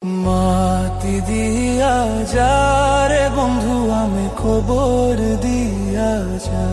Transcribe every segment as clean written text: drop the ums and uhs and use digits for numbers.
মাতি দিয়া যা রে বন্ধু আমি খবর দিয়া যা।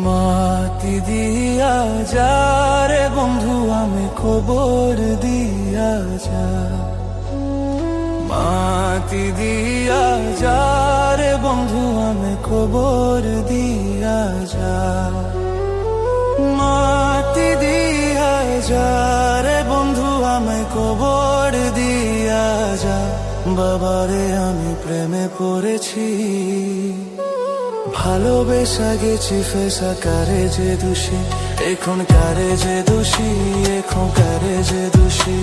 মাতি দিয়া যা রে বন্ধু আমি খবর দিয়া যা। মাতি দিয়া যা রে বন্ধু আমি খবর দিয়া যা। মাতি দিয়া যা রে বন্ধু আমি খবর দিয়া যা। বাবারে আমি প্রেমে পড়েছি, ভালোবেসা গেছি ফেসা কারে যে দোষী, এখন কারে যে দোষী, এখন কারে যে দোষী।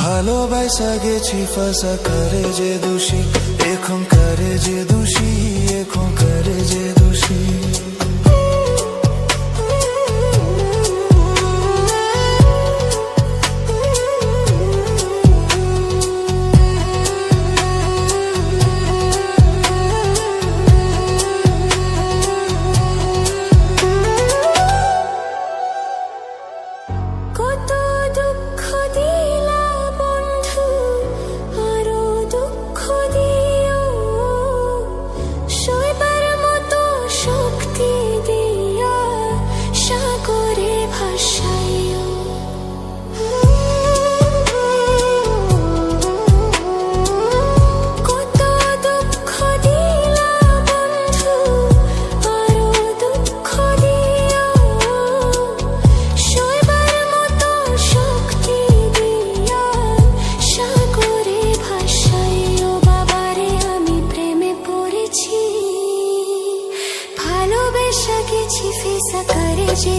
ভালোবাসা গেছি ফাঁসা কারে যে দোষী, এখন কারে যে দোষী, এখন কারে যে দোষী। ভালোবেসা গেছি ফেসা করে যে